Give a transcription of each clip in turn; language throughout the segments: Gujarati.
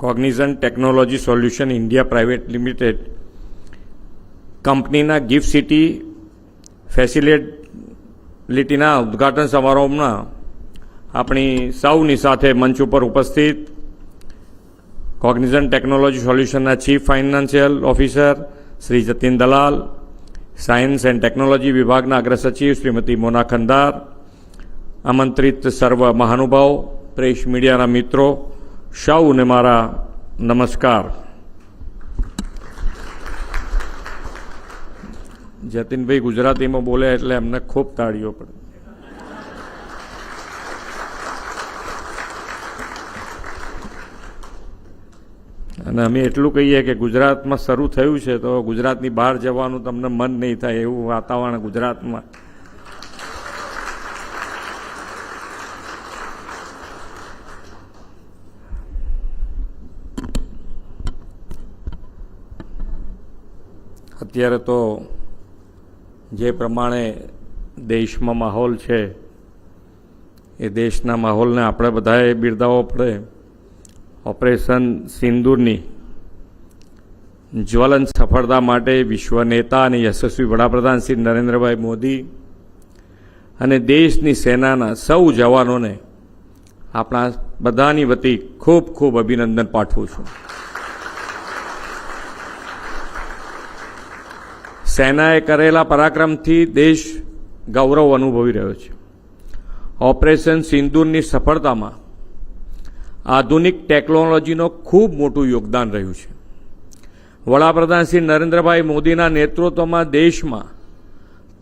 કોગ્નિઝન્ટ technology solution India private limited કંપનીના ગિફ્ટ સિટી ફેસિલિટીના ઉદ્ઘાટન સમારોહમાં આપણી સૌની સાથે મંચ ઉપર ઉપસ્થિત કોગ્નિઝન્ટ ટેકનોલોજી સોલ્યુશનના chief financial officer Shri Jatin Dalal, science and technology વિભાગના અગ્રસચિવ શ્રીમતી મોના ખંદાર, આમંત્રિત સર્વ મહાનુભાવ, પ્રેસ મીડિયાના મિત્રો, સૌને મારા નમસ્કાર. જતીનભાઈ ગુજરાતીમાં બોલે એટલે એમને ખૂબ તાળીઓ પડે. અને અમે એટલું કહીએ કે ગુજરાતમાં શરૂ થયું છે તો ગુજરાતની બહાર જવાનું તમને મન નહીં થાય એવું વાતાવરણ ગુજરાતમાં. અત્યારે તો જે પ્રમાણે દેશમાં માહોલ છે એ દેશના માહોલને આપણે બધાએ બિરદાવવો પડે. ઓપરેશન સિંદૂરની જ્વલંત સફળતા માટે વિશ્વ નેતા અને યશસ્વી વડાપ્રધાન શ્રી નરેન્દ્રભાઈ મોદી અને દેશની સેનાના સૌ જવાનોને આપણા બધાની વતી ખૂબ ખૂબ અભિનંદન પાઠવું છું. સેનાએ કરેલા પરાક્રમથી દેશ ગૌરવ અનુભવી રહ્યો છે. ઓપરેશન સિંદૂરની સફળતામાં આધુનિક ટેકનોલોજીનો ખૂબ મોટું યોગદાન રહ્યું છે. વડાપ્રધાન શ્રી નરેન્દ્રભાઈ મોદીના નેતૃત્વમાં દેશમાં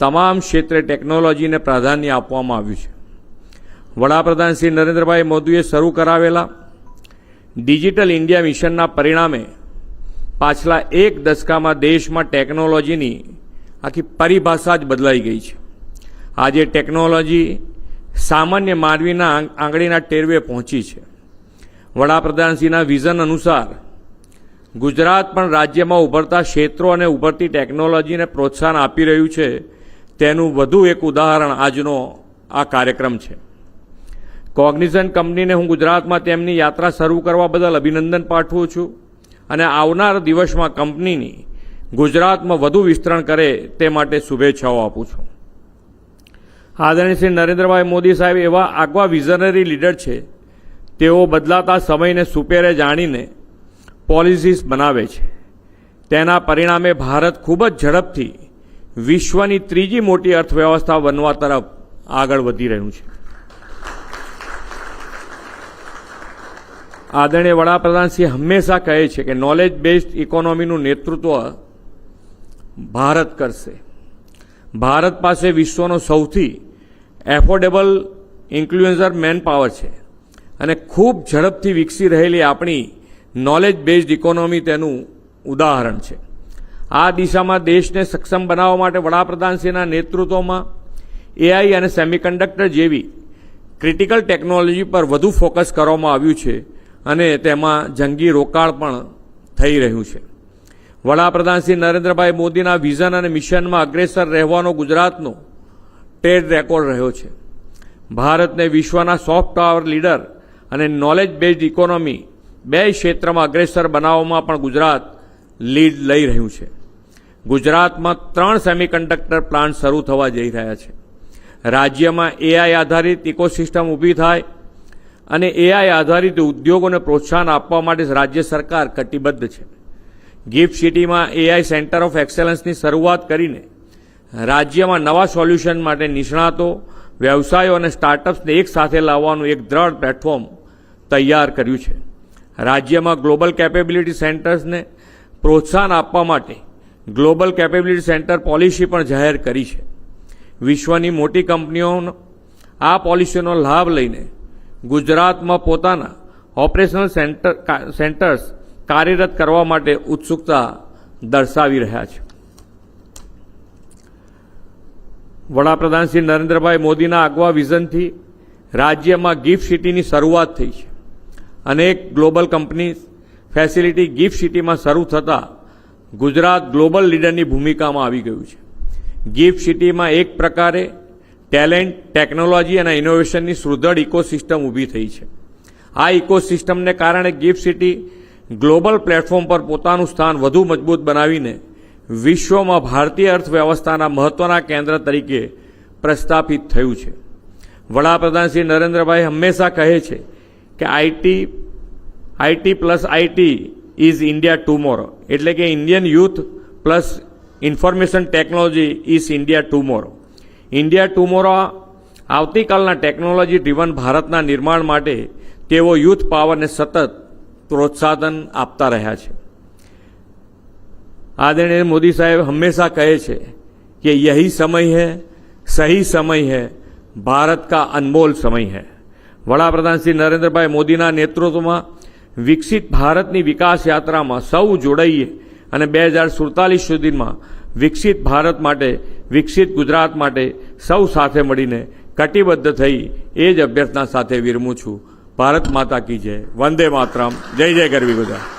તમામ ક્ષેત્રે ટેકનોલોજીને પ્રાધાન્ય આપવામાં આવ્યું છે. વડાપ્રધાન શ્રી નરેન્દ્રભાઈ મોદીએ શરૂ કરાવેલા ડિજિટલ ઇન્ડિયા મિશનના પરિણામે પાછલા એક દશકામાં દેશમાં ટેકનોલોજીની આખી પરિભાષા જ બદલાઈ ગઈ છે. આજે ટેકનોલોજી સામાન્ય માનવીના આંગળીના ટેરવે પહોંચી છે. વડાપ્રધાનશ્રીના વિઝન અનુસાર ગુજરાત પણ રાજ્યમાં ઉભરતા ક્ષેત્રો અને ઉભરતી ટેકનોલોજીને પ્રોત્સાહન આપી રહ્યું છે. તેનું વધુ એક ઉદાહરણ આજનો આ કાર્યક્રમ છે. કોગ્નિઝન્ટ કંપનીને હું ગુજરાતમાં તેમની યાત્રા શરૂ કરવા બદલ અભિનંદન પાઠવું છું અને આવનાર દિવસમાં કંપનીની ગુજરાતમાં વધુ વિસ્તરણ કરે તે માટે શુભેચ્છાઓ આપું છું. આદરણીય શ્રી નરેન્દ્રભાઈ મોદી સાહેબ એવા આગવા વિઝનરી લીડર છે. તેઓ બદલાતા સમયને સુપેરે જાણીને પોલિસીસ બનાવે છે. તેના પરિણામે ભારત ખૂબ જ ઝડપથી વિશ્વની ત્રીજી મોટી અર્થવ્યવસ્થા બનવા તરફ આગળ વધી રહ્યું છે. આદરણીય વડાપ્રધાનશ્રી હંમેશા કહે છે કે નોલેજ બેઝડ ઇકોનોમીનું નેતૃત્વ ભારત કરશે. ભારત પાસે વિશ્વનો સૌથી એફોર્ડેબલ ઇન્ફ્લુએન્સર મેન પાવર છે અને ખૂબ ઝડપથી વિકસી રહેલી આપણી નોલેજ બેઝડ ઇકોનોમી તેનું ઉદાહરણ છે. આ દિશામાં દેશને સક્ષમ બનાવવા માટે વડાપ્રધાનશ્રીના નેતૃત્વમાં એઆઈ અને સેમિકન્ડક્ટર જેવી ક્રિટિકલ ટેકનોલોજી પર વધુ ફોકસ કરવામાં આવ્યું છે અને તેમાં જંગી રોકાણ પણ થઈ રહ્યું છે. વડાપ્રધાન શ્રી નરેન્દ્રભાઈ મોદીના વિઝન અને મિશનમાં અગ્રેસર રહેવાનો ગુજરાતનો ટ્રેડ રેકોર્ડ રહ્યો છે. ભારતને વિશ્વના સોફ્ટ પાવર લીડર અને નોલેજ બેઝડ ઇકોનોમી બે ક્ષેત્રમાં અગ્રેસર બનાવવામાં પણ ગુજરાત લીડ લઈ રહ્યું છે. ગુજરાતમાં 3 સેમિકન્ડક્ટર પ્લાન્ટ શરૂ થવા જઈ રહ્યા છે. રાજ્યમાં એઆઈ આધારિત ઇકોસિસ્ટમ ઊભી થાય અને એઆઈ આધારિત ઉદ્યોગોને પ્રોત્સાહન આપવા માટે રાજ્ય સરકાર કટિબદ્ધ છે. ગિફ્ટ સિટીમાં એઆઈ સેન્ટર ઓફ એક્સેલન્સની શરૂઆત કરીને રાજ્યમાં નવા સોલ્યુશન માટે નિષ્ણાતો, વ્યવસાયો અને સ્ટાર્ટઅપ્સને એક સાથે લાવવાનું એક દ્રઢ પ્લેટફોર્મ તૈયાર કર્યું છે. રાજ્યમાં ગ્લોબલ કેપેબિલિટી સેન્ટર્સને પ્રોત્સાહન આપવા માટે ગ્લોબલ કેપેબિલિટી સેન્ટર પોલિસી પણ જાહેર કરી છે. વિશ્વની મોટી કંપનીઓનો આ પોલિસીનો લાભ લઈને ગુજરાતમાં પોતાના ઓપરેશનલ સેન્ટર્સ કાર્યરત કરવા માટે ઉત્સુકતા દર્શાવી રહ્યા છે. વડાપ્રધાન શ્રી નરેન્દ્રભાઈ મોદીના આગવા વિઝનથી રાજ્યમાં ગિફ્ટ સિટીની શરૂઆત થઈ છે. અનેક ગ્લોબલ કંપની ફેસિલિટી ગિફ્ટ સિટીમાં શરૂ થતાં ગુજરાત ગ્લોબલ લીડરની ભૂમિકામાં આવી ગયું છે. ગિફ્ટ સિટીમાં એક પ્રકારે ટેલેન્ટ, ટેકનોલોજી અને ઇનોવેશનની સુદૃઢ ઇકોસિસ્ટમ ઊભી થઈ છે. આ ઇકોસિસ્ટમને કારણે ગિફ્ટ સિટી ગ્લોબલ પ્લેટફોર્મ પર પોતાનું સ્થાન વધુ મજબૂત બનાવીને વિશ્વમાં ભારતીય અર્થવ્યવસ્થાના મહત્વના કેન્દ્ર તરીકે પ્રસ્થાપિત થયું છે. વડાપ્રધાન શ્રી નરેન્દ્રભાઈ હંમેશા કહે છે કે IT plus IT is India tomorrow, એટલે કે Indian youth plus information technology is India tomorrow. India tomorrow આવતીકાલના ટેકનોલોજી ડ્રીવન ભારતના નિર્માણ માટે તેઓ યુથ પાવરને સતત પ્રોત્સાહન આપતા રહ્યા છે. आदरणीय मोदी साहब हमेशा कहे छे कि यही समय है, सही समय है, भारत का अनमोल समय है. वडाप्रधान श्री नरेंद्र भाई मोदीना नेतृत्वમાં વિકસિત ભારતની વિકાસ યાત્રામાં સૌ જોડાઈએ અને 2047 સુધીમાં વિકસિત ભારત માટે, વિકસિત ગુજરાત માટે સૌ સાથે મળીને કટિબદ્ધ થઈ એ જ અભ્યર્થના સાથે વિરમું છું. ભારત માતા કી જય. વંદે માતરમ. જય જય ગરવી ગુજરાત.